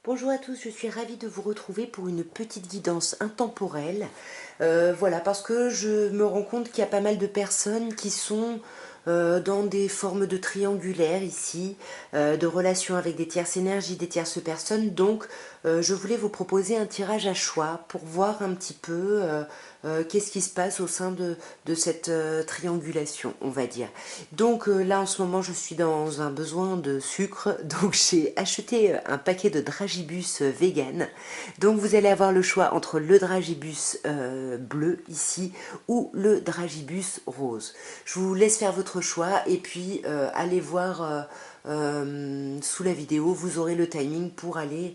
Bonjour à tous, je suis ravie de vous retrouver pour une petite guidance intemporelle. Voilà, parce que je me rends compte qu'il y a pas mal de personnes qui sont dans des formes de triangulaires ici, de relations avec des tierces énergies, des tierces personnes. Donc, je voulais vous proposer un tirage à choix pour voir un petit peu qu'est-ce qui se passe au sein de cette triangulation, on va dire. Donc là, en ce moment, je suis dans un besoin de sucre, donc j'ai acheté un paquet de dragibus vegan. Donc vous allez avoir le choix entre le dragibus bleu ici ou le dragibus rose. Je vous laisse faire votre choix et puis allez voir sous la vidéo, vous aurez le timing pour aller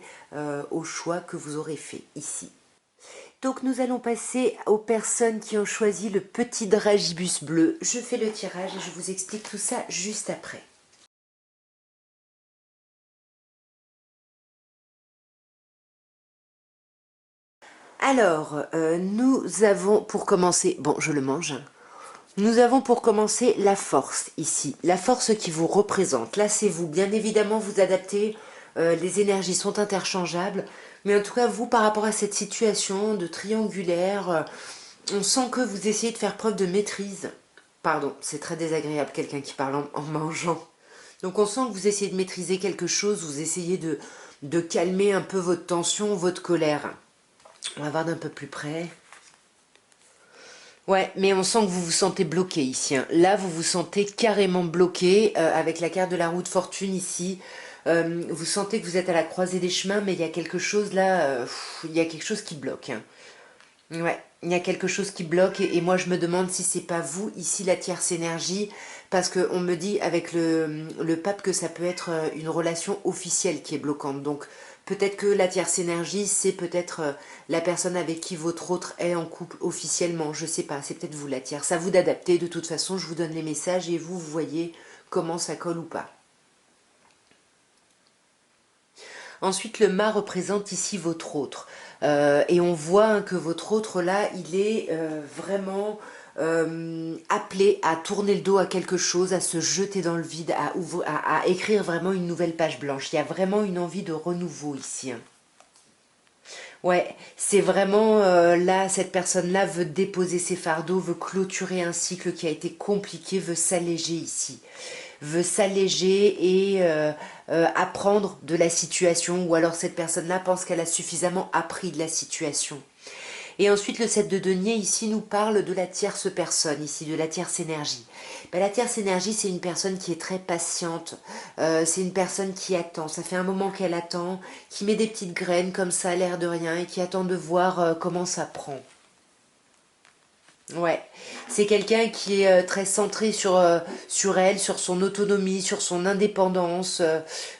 au choix que vous aurez fait ici. Donc nous allons passer aux personnes qui ont choisi le petit dragibus bleu. Je fais le tirage et je vous explique tout ça juste après. Alors, nous avons pour commencer, bon je le mange, nous avons pour commencer la force ici, la force qui vous représente. Là c'est vous, bien évidemment vous adaptez, les énergies sont interchangeables, mais en tout cas vous par rapport à cette situation de triangulaire, on sent que vous essayez de faire preuve de maîtrise. Pardon, c'est très désagréable quelqu'un qui parle en mangeant. Donc on sent que vous essayez de maîtriser quelque chose, vous essayez de calmer un peu votre tension, votre colère. On va voir d'un peu plus près. Ouais, mais on sent que vous vous sentez bloqué ici, hein. Là, vous vous sentez carrément bloqué avec la carte de la roue de fortune ici. Vous sentez que vous êtes à la croisée des chemins, mais il y a quelque chose là, il y a quelque chose qui bloque, hein. Ouais, il y a quelque chose qui bloque et moi je me demande si c'est pas vous ici la tierce énergie parce qu'on me dit avec le pape que ça peut être une relation officielle qui est bloquante. Donc peut-être que la tierce énergie c'est peut-être la personne avec qui votre autre est en couple officiellement. Je sais pas, c'est peut-être vous la tierce. À vous d'adapter. De toute façon, je vous donne les messages et vous voyez comment ça colle ou pas. Ensuite, le mât représente ici votre autre. Et on voit hein, que votre autre là, il est vraiment appelé à tourner le dos à quelque chose, à se jeter dans le vide, à écrire vraiment une nouvelle page blanche. Il y a vraiment une envie de renouveau ici, hein. Ouais, c'est vraiment là, cette personne-là veut déposer ses fardeaux, veut clôturer un cycle qui a été compliqué, veut s'alléger ici, veut s'alléger et apprendre de la situation, ou alors cette personne-là pense qu'elle a suffisamment appris de la situation. Et ensuite, le 7 de denier, ici, nous parle de la tierce personne, ici, de la tierce énergie. Ben, la tierce énergie, c'est une personne qui est très patiente, c'est une personne qui attend, ça fait un moment qu'elle attend, qui met des petites graines comme ça, à l'air de rien, et qui attend de voir comment ça prend. Ouais, c'est quelqu'un qui est très centré sur elle, sur son autonomie, sur son indépendance.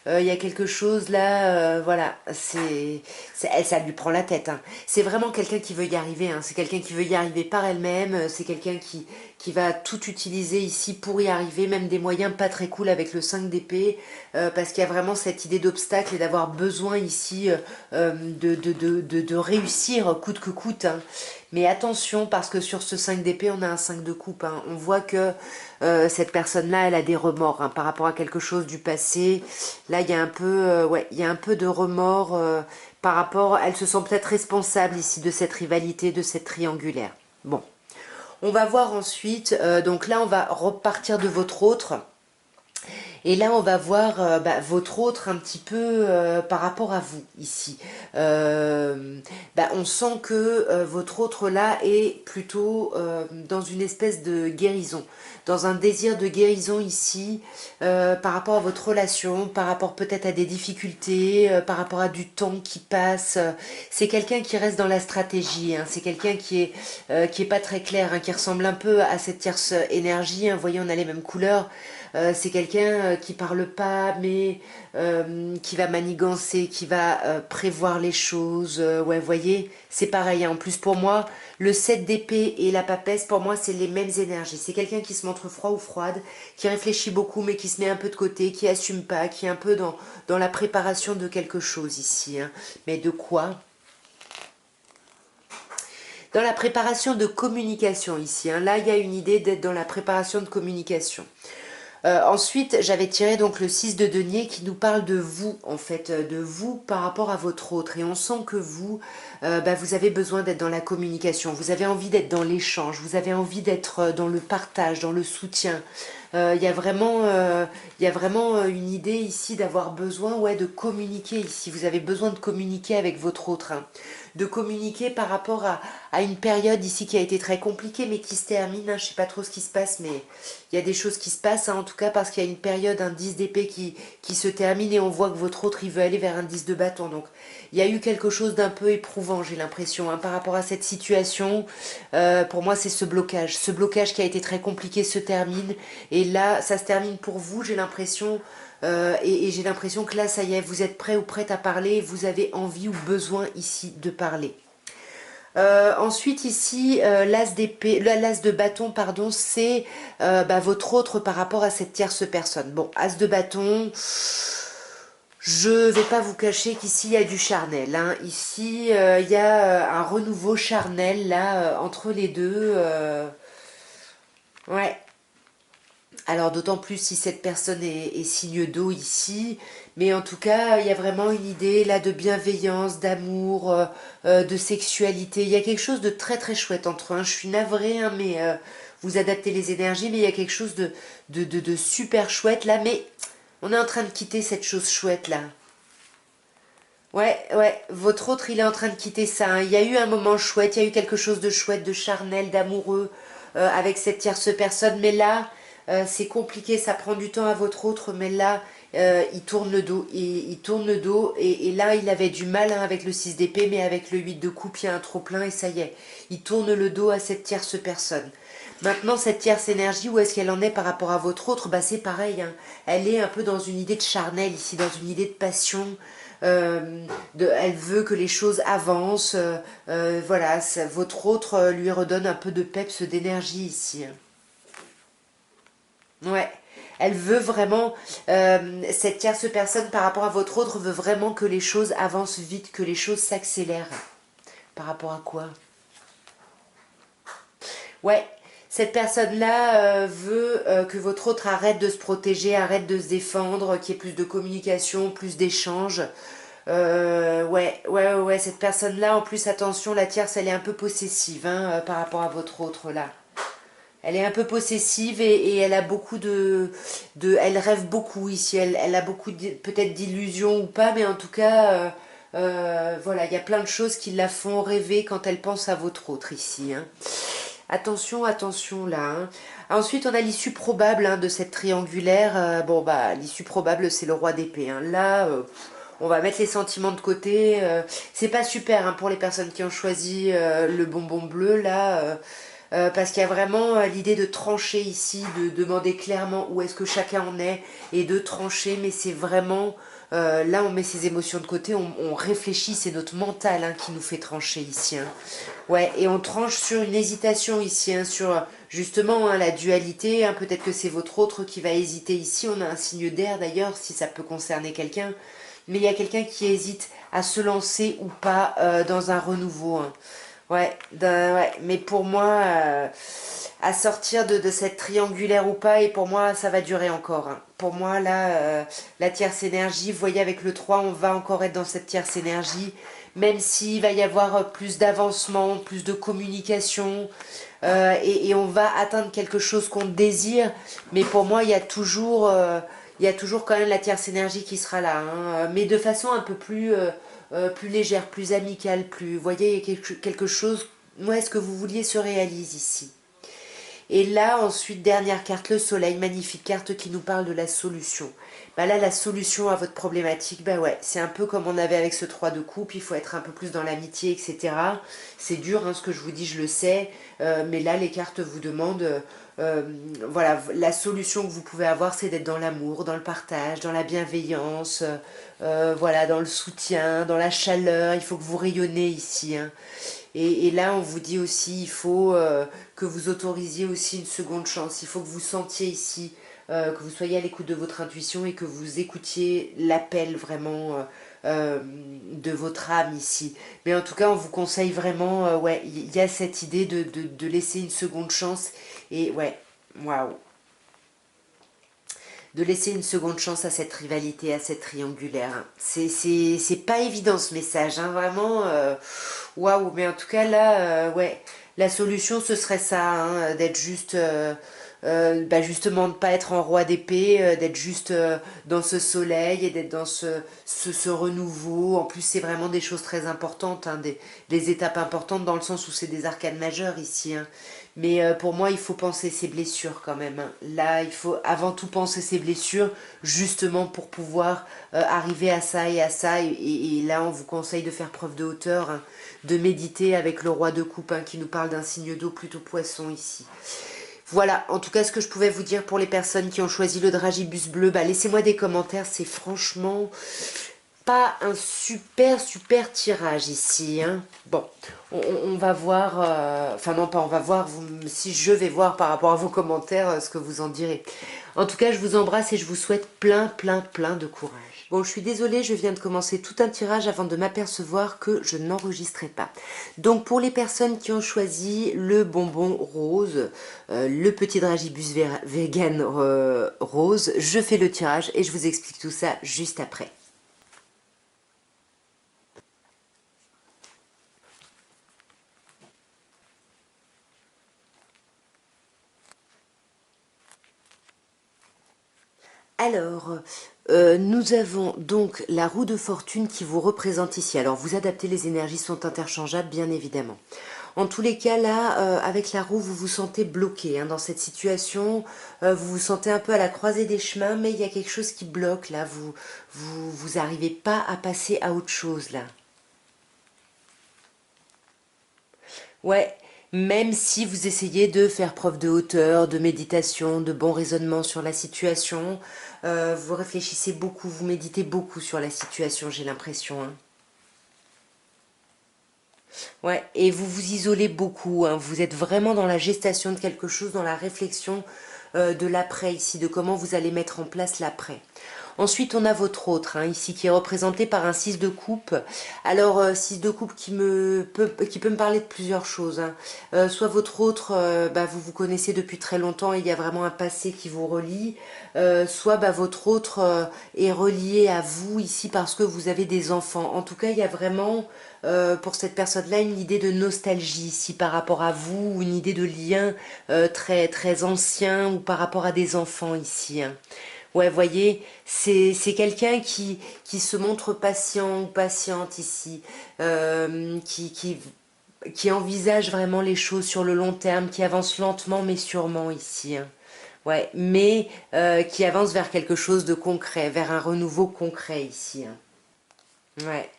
Il y a quelque chose là, voilà, ça lui prend la tête, hein. C'est vraiment quelqu'un qui veut y arriver, hein. C'est quelqu'un qui veut y arriver par elle-même. C'est quelqu'un qui va tout utiliser ici pour y arriver, même des moyens pas très cool avec le 5 d'épée, parce qu'il y a vraiment cette idée d'obstacle et d'avoir besoin ici de réussir coûte que coûte, hein. Mais attention, parce que sur ce 5 d'épée, on a un 5 de coupe, hein. On voit que cette personne-là, elle a des remords hein, par rapport à quelque chose du passé. Là, il y a un peu, ouais, il y a un peu de remords par rapport... Elle se sent peut-être responsable ici de cette rivalité, de cette triangulaire. Bon, on va voir ensuite. Donc là, on va repartir de votre autre. Et là, on va voir votre autre un petit peu par rapport à vous ici. On sent que votre autre là est plutôt dans une espèce de guérison, dans un désir de guérison ici par rapport à votre relation, par rapport peut-être à des difficultés, par rapport à du temps qui passe. C'est quelqu'un qui reste dans la stratégie, hein. C'est quelqu'un qui est pas très clair, hein, qui ressemble un peu à cette tierce énergie, hein. Vous voyez, on a les mêmes couleurs. C'est quelqu'un qui parle pas, mais qui va manigancer, qui va prévoir les choses. Ouais, vous voyez, c'est pareil, hein. En plus, pour moi, le 7 d'épée et la papesse, pour moi, c'est les mêmes énergies. C'est quelqu'un qui se montre froid ou froide, qui réfléchit beaucoup, mais qui se met un peu de côté, qui assume pas, qui est un peu dans la préparation de quelque chose ici, hein. Mais de quoi? Dans la préparation de communication ici, hein. Là, il y a une idée d'être dans la préparation de communication. Ensuite, j'avais tiré donc le 6 de denier qui nous parle de vous, en fait, de vous par rapport à votre autre. Et on sent que vous, vous avez besoin d'être dans la communication, vous avez envie d'être dans l'échange, vous avez envie d'être dans le partage, dans le soutien. Il y a vraiment une idée ici d'avoir besoin, ouais, de communiquer ici. Vous avez besoin de communiquer avec votre autre, hein. De communiquer par rapport à une période ici qui a été très compliquée, mais qui se termine, hein. Je sais pas trop ce qui se passe, mais il y a des choses qui se passent, hein, en tout cas parce qu'il y a une période, un 10 d'épée qui se termine et on voit que votre autre, il veut aller vers un 10 de bâton. Donc, il y a eu quelque chose d'un peu éprouvant, j'ai l'impression, hein, par rapport à cette situation. Pour moi, c'est ce blocage. Ce blocage qui a été très compliqué se termine. Et là, ça se termine pour vous, j'ai l'impression. Et j'ai l'impression que là, ça y est, vous êtes prêt ou prête à parler. Vous avez envie ou besoin ici de parler. Ensuite ici, l'as d'épée, l'as de bâton, pardon, c'est votre autre par rapport à cette tierce personne. Bon, as de bâton, je vais pas vous cacher qu'ici il y a du charnel, hein. Ici, il y a un renouveau charnel là entre les deux. Ouais. Alors d'autant plus si cette personne est signe d'eau ici, mais en tout cas il y a vraiment une idée là de bienveillance, d'amour, de sexualité. Il y a quelque chose de très très chouette entre eux, hein. Je suis navrée, hein, mais vous adaptez les énergies, mais il y a quelque chose de super chouette là, mais on est en train de quitter cette chose chouette là. Ouais, ouais, votre autre il est en train de quitter ça, hein. Il y a eu un moment chouette, il y a eu quelque chose de chouette, de charnel, d'amoureux avec cette tierce personne, mais là c'est compliqué, ça prend du temps à votre autre, mais là il tourne le dos, il tourne le dos, et là il avait du mal, hein, avec le 6 d'épée, mais avec le 8 de coupe, il y a un trop plein et ça y est, il tourne le dos à cette tierce personne. Maintenant, cette tierce énergie, où est-ce qu'elle en est par rapport à votre autre? Bah, c'est pareil, hein. Elle est un peu dans une idée de charnel ici, dans une idée de passion. Elle veut que les choses avancent. Voilà, votre autre lui redonne un peu de peps, d'énergie ici, hein. Ouais. Elle veut vraiment, cette tierce personne par rapport à votre autre veut vraiment que les choses avancent vite, que les choses s'accélèrent. Par rapport à quoi? Ouais, cette personne-là veut que votre autre arrête de se protéger, arrête de se défendre, qu'il y ait plus de communication, plus d'échanges. Ouais, cette personne-là, en plus, attention, la tierce, elle est un peu possessive, hein, par rapport à votre autre, là. Elle est un peu possessive et elle a beaucoup elle rêve beaucoup ici. Elle a beaucoup peut-être d'illusions ou pas, mais en tout cas, voilà, il y a plein de choses qui la font rêver quand elle pense à votre autre ici, hein. Attention, attention là, hein. Ensuite, on a l'issue probable, hein, de cette triangulaire. Bon, bah, l'issue probable, c'est le roi d'épée, hein. Là, on va mettre les sentiments de côté. C'est pas super, hein, pour les personnes qui ont choisi le bonbon bleu, là. Parce qu'il y a vraiment l'idée de trancher ici, de demander clairement où est-ce que chacun en est et de trancher, mais c'est vraiment, là on met ses émotions de côté, on réfléchit, c'est notre mental, hein, qui nous fait trancher ici, hein. Ouais, et on tranche sur une hésitation ici, hein, sur justement, hein, la dualité, hein, peut-être que c'est votre autre qui va hésiter ici, on a un signe d'air d'ailleurs, si ça peut concerner quelqu'un, mais il y a quelqu'un qui hésite à se lancer ou pas dans un renouveau, hein. Ouais, ouais, mais pour moi, à sortir de cette triangulaire ou pas, et pour moi, ça va durer encore, hein. Pour moi, là, la tierce énergie, vous voyez, avec le 3 on va encore être dans cette tierce énergie, même s'il va y avoir plus d'avancement, plus de communication, et on va atteindre quelque chose qu'on désire, mais pour moi, il y a toujours quand même la tierce énergie qui sera là, hein, mais de façon un peu plus légère, plus amicale, plus... Vous voyez, il y a quelque chose... Moi, est-ce que vous vouliez se réalise ici? Et là, ensuite, dernière carte, le soleil, magnifique carte qui nous parle de la solution. Bah là, la solution à votre problématique, bah ouais, c'est un peu comme on avait avec ce 3 de coupe, il faut être un peu plus dans l'amitié, etc. C'est dur, hein, ce que je vous dis, je le sais, mais là, les cartes vous demandent, voilà, la solution que vous pouvez avoir, c'est d'être dans l'amour, dans le partage, dans la bienveillance, voilà, dans le soutien, dans la chaleur, il faut que vous rayonnez ici, hein. Et là, on vous dit aussi, il faut que vous autorisiez aussi une seconde chance. Il faut que vous sentiez ici, que vous soyez à l'écoute de votre intuition et que vous écoutiez l'appel vraiment de votre âme ici. Mais en tout cas, on vous conseille vraiment, ouais, il y a cette idée de laisser une seconde chance. Et ouais, waouh. de laisser une seconde chance à cette rivalité, à cette triangulaire. C'est pas évident ce message, hein, vraiment. Waouh, mais en tout cas là, ouais, la solution ce serait ça, hein, d'être juste, bah justement de pas être en roi d'épée, d'être juste dans ce soleil et d'être dans ce renouveau. En plus c'est vraiment des choses très importantes, hein, des étapes importantes dans le sens où c'est des arcanes majeures ici, hein. Mais pour moi, il faut penser ses blessures quand même, hein. Là, il faut avant tout penser ses blessures, justement pour pouvoir arriver à ça et à ça. Et là, on vous conseille de faire preuve de hauteur, hein, de méditer avec le roi de coupe, hein, qui nous parle d'un signe d'eau plutôt poisson ici. Voilà, en tout cas, ce que je pouvais vous dire pour les personnes qui ont choisi le dragibus bleu, bah, laissez-moi des commentaires, c'est franchement pas un super tirage ici, hein. Bon, on va voir, enfin non pas on va voir, si je vais voir par rapport à vos commentaires ce que vous en direz. En tout cas, je vous embrasse et je vous souhaite plein de courage. Bon, je suis désolée, je viens de commencer tout un tirage avant de m'apercevoir que je n'enregistrais pas. Donc pour les personnes qui ont choisi le bonbon rose, le petit dragibus vegan rose, je fais le tirage et je vous explique tout ça juste après. Alors, nous avons donc la roue de fortune qui vous représente ici. Alors, vous adaptez, les énergies sont interchangeables, bien évidemment. En tous les cas, là, avec la roue, vous vous sentez bloqué, hein, dans cette situation. Vous vous sentez un peu à la croisée des chemins, mais il y a quelque chose qui bloque, là. Vous arrivez pas à passer à autre chose, là. Ouais, même si vous essayez de faire preuve de hauteur, de méditation, de bon raisonnement sur la situation, vous réfléchissez beaucoup, vous méditez beaucoup sur la situation, j'ai l'impression, hein. Ouais, et vous vous isolez beaucoup, hein. Vous êtes vraiment dans la gestation de quelque chose, dans la réflexion de l'après ici, de comment vous allez mettre en place l'après. Ensuite, on a votre autre, hein, ici, qui est représenté par un 6 de coupe. Alors, 6 de coupe qui peut me parler de plusieurs choses, hein. Soit votre autre, bah, vous vous connaissez depuis très longtemps, il y a vraiment un passé qui vous relie. Soit bah, votre autre est relié à vous ici parce que vous avez des enfants. En tout cas, il y a vraiment, pour cette personne-là, une idée de nostalgie ici par rapport à vous, ou une idée de lien très ancien, ou par rapport à des enfants ici, hein. Ouais, voyez, c'est quelqu'un qui se montre patient ou patiente ici, euh, qui, qui, qui envisage vraiment les choses sur le long terme, qui avance lentement mais sûrement ici, hein. Ouais, mais qui avance vers quelque chose de concret, vers un renouveau concret ici, hein. Ouais.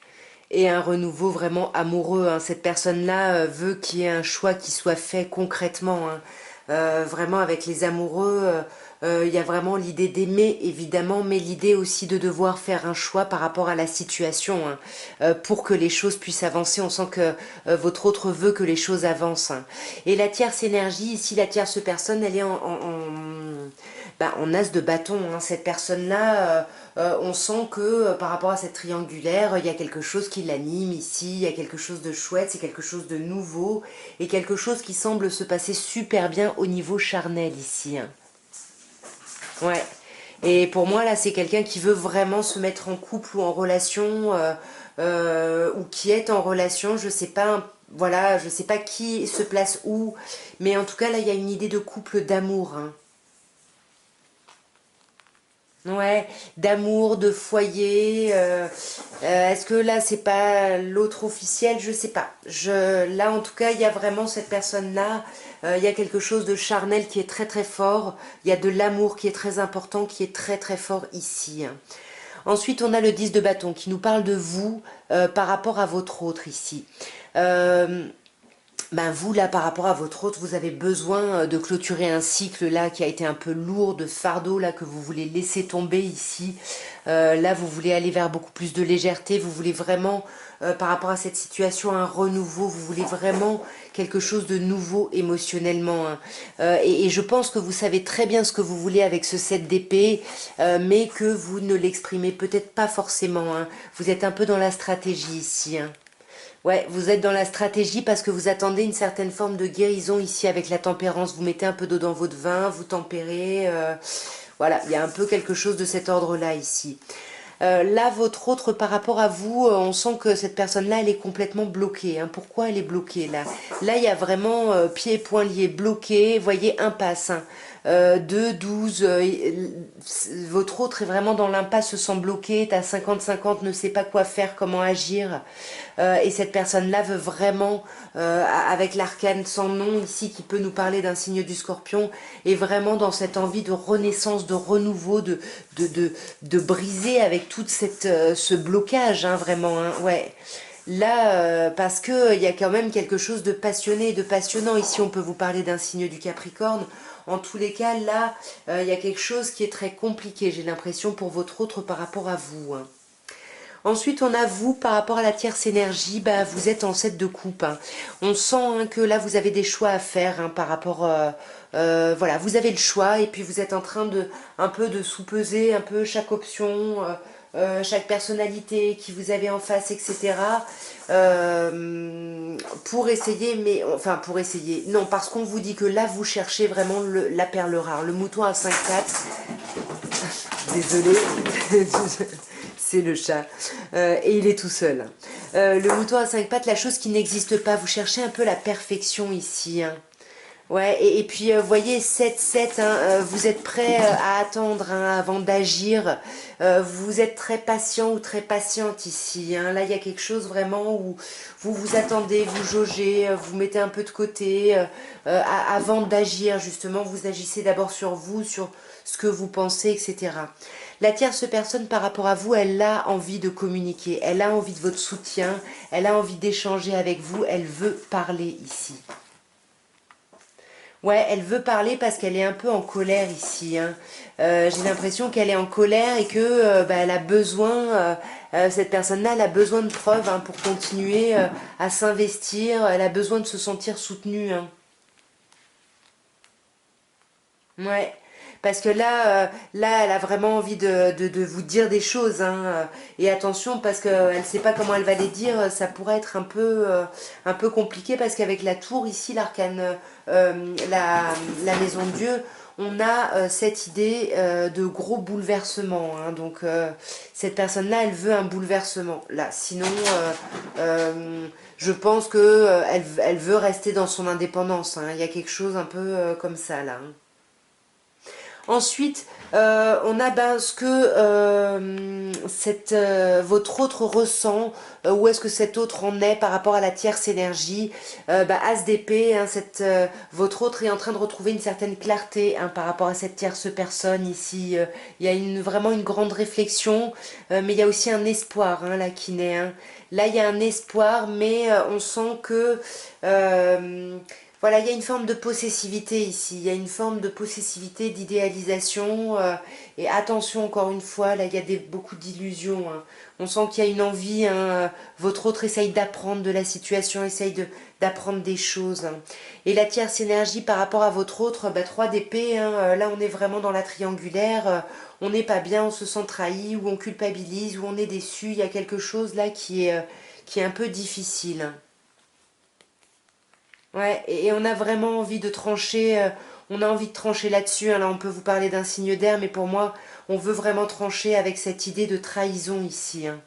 Et un renouveau vraiment amoureux, hein. Cette personne-là veut qu'il y ait un choix qui soit fait concrètement, hein. Vraiment avec les amoureux, il y a vraiment l'idée d'aimer évidemment, mais l'idée aussi de devoir faire un choix par rapport à la situation, hein, pour que les choses puissent avancer. On sent que votre autre veut que les choses avancent, hein. Et la tierce énergie, ici la tierce personne, elle est bah, en as de bâton, hein. Cette personne-là, on sent que par rapport à cette triangulaire, il y a quelque chose qui l'anime ici, il y a quelque chose de chouette, c'est quelque chose de nouveau, et quelque chose qui semble se passer super bien au niveau charnel ici, hein. Ouais. Et pour moi, là, c'est quelqu'un qui veut vraiment se mettre en couple ou en relation, ou qui est en relation, je sais pas, voilà, je sais pas qui se place où, mais en tout cas, là, il y a une idée de couple d'amour, hein. Ouais, d'amour, de foyer. Est-ce que là, c'est pas l'autre officiel? Je sais pas. Là, en tout cas, il y a vraiment cette personne-là. Il y a quelque chose de charnel qui est très fort. Il y a de l'amour qui est très important, qui est très fort ici, hein. Ensuite, on a le 10 de bâton qui nous parle de vous par rapport à votre autre ici. Euh, ben vous là par rapport à votre autre, vous avez besoin de clôturer un cycle là qui a été un peu lourd, de fardeau là que vous voulez laisser tomber ici. Là vous voulez aller vers beaucoup plus de légèreté, vous voulez vraiment par rapport à cette situation un renouveau, vous voulez vraiment quelque chose de nouveau émotionnellement, hein. Et je pense que vous savez très bien ce que vous voulez avec ce 7 d'épée, mais que vous ne l'exprimez peut-être pas forcément, hein. Vous êtes un peu dans la stratégie ici, hein. Ouais, vous êtes dans la stratégie parce que vous attendez une certaine forme de guérison ici avec la tempérance. Vous mettez un peu d'eau dans votre vin, vous tempérez. Voilà, il y a un peu quelque chose de cet ordre-là ici. Là, votre autre, par rapport à vous, on sent que cette personne-là, elle est complètement bloquée. Hein. Pourquoi elle est bloquée là? Là, il y a vraiment pieds et poings liés, bloqués. Voyez, impasse. Hein. 2, 12, votre autre est vraiment dans l'impasse, se sent bloqué, est à 50-50, ne sait pas quoi faire, comment agir. Et cette personne-là veut vraiment, avec l'arcane sans nom ici, qui peut nous parler d'un signe du Scorpion, est vraiment dans cette envie de renaissance, de renouveau, de briser avec toute ce blocage, hein, vraiment, hein, ouais. Là, parce que il y a quand même quelque chose de passionné, de passionnant. Ici, on peut vous parler d'un signe du Capricorne. En tous les cas, là, il y a quelque chose qui est très compliqué, j'ai l'impression, pour votre autre par rapport à vous. Hein. Ensuite, on a vous, par rapport à la tierce énergie, bah, vous êtes en 7 de coupe. Hein. On sent hein, que là, vous avez des choix à faire hein, par rapport... voilà, vous avez le choix et puis vous êtes en train de un peu de sous-peser un peu chaque option, chaque personnalité qui vous avez en face, etc. Pour essayer, mais... Enfin, pour essayer... Non, parce qu'on vous dit que là, vous cherchez vraiment la perle rare. Le mouton à 5 pattes. Désolée. C'est le chat. Et il est tout seul. Le mouton à 5 pattes, la chose qui n'existe pas. Vous cherchez un peu la perfection ici. Hein. Ouais, et puis, vous voyez, 7-7, hein, vous êtes prêt à attendre hein, avant d'agir. Vous êtes très patient ou très patiente ici. Hein. Là, il y a quelque chose vraiment où vous vous attendez, vous jaugez, vous mettez un peu de côté. Avant d'agir, justement, vous agissez d'abord sur vous, sur ce que vous pensez, etc. La tierce personne par rapport à vous, elle a envie de communiquer, elle a envie de votre soutien, elle a envie d'échanger avec vous, elle veut parler ici. Ouais, elle veut parler parce qu'elle est un peu en colère ici. Hein. J'ai l'impression qu'elle est en colère et que bah, elle a besoin, cette personne-là, elle a besoin de preuves hein, pour continuer à s'investir, elle a besoin de se sentir soutenue. Hein. Ouais, parce que là, elle a vraiment envie de vous dire des choses, hein, et attention, parce qu'elle ne sait pas comment elle va les dire, ça pourrait être un peu compliqué, parce qu'avec la tour, ici, l'arcane, la maison de Dieu, on a cette idée de gros bouleversement, hein, donc cette personne-là, elle veut un bouleversement, là, sinon, je pense que elle veut rester dans son indépendance, hein, il y a quelque chose un peu comme ça, là, hein. Ensuite, on a ben, ce que votre autre ressent, où est-ce que cet autre en est par rapport à la tierce énergie. As d'épée, hein, votre autre est en train de retrouver une certaine clarté hein, par rapport à cette tierce personne ici. Il y a vraiment une grande réflexion, mais il y a aussi un espoir hein, là qui naît. Hein. Là, il y a un espoir, mais on sent que... voilà, il y a une forme de possessivité ici, il y a une forme de possessivité, d'idéalisation, et attention encore une fois, là il y a beaucoup d'illusions, hein. On sent qu'il y a une envie, hein, votre autre essaye d'apprendre de la situation, essaye d'apprendre des choses. Hein. Et la tierce énergie par rapport à votre autre, 3 d'épée, hein, là on est vraiment dans la triangulaire, on n'est pas bien, on se sent trahi, ou on culpabilise, ou on est déçu, il y a quelque chose là qui est un peu difficile. Hein. Ouais, et on a vraiment envie de trancher, on a envie de trancher là-dessus. Hein. Là, on peut vous parler d'un signe d'air, mais pour moi, on veut vraiment trancher avec cette idée de trahison ici. Hein.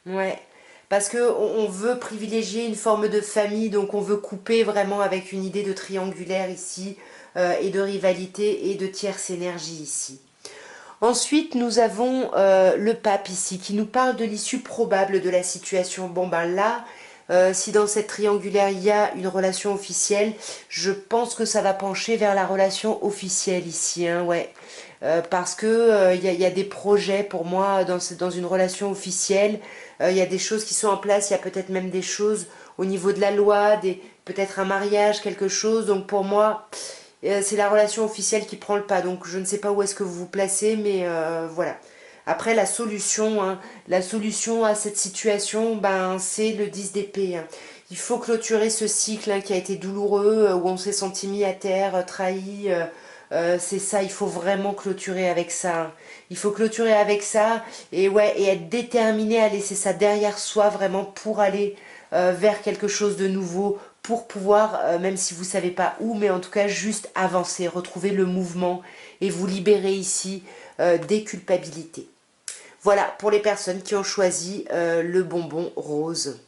Ouais, parce que on veut privilégier une forme de famille, donc on veut couper vraiment avec une idée de triangulaire ici, et de rivalité et de tierce énergie ici. Ensuite, nous avons le pape ici qui nous parle de l'issue probable de la situation. Bon, ben là, si dans cette triangulaire il y a une relation officielle, je pense que ça va pencher vers la relation officielle ici, hein, ouais. Parce que y a des projets pour moi dans une relation officielle. Il y a des choses qui sont en place, il y a peut-être même des choses au niveau de la loi, peut-être un mariage, quelque chose. Donc pour moi, c'est la relation officielle qui prend le pas. Donc je ne sais pas où est-ce que vous vous placez, mais voilà. Après la solution à cette situation, ben, c'est le 10 d'épée. Hein. Il faut clôturer ce cycle hein, qui a été douloureux, où on s'est senti mis à terre, trahi. C'est ça, il faut vraiment clôturer avec ça. Hein. Il faut clôturer avec ça et ouais, et être déterminé à laisser ça derrière soi vraiment pour aller vers quelque chose de nouveau, pour pouvoir, même si vous ne savez pas où, mais en tout cas juste avancer, retrouver le mouvement et vous libérer ici des culpabilités. Voilà pour les personnes qui ont choisi le bonbon rose.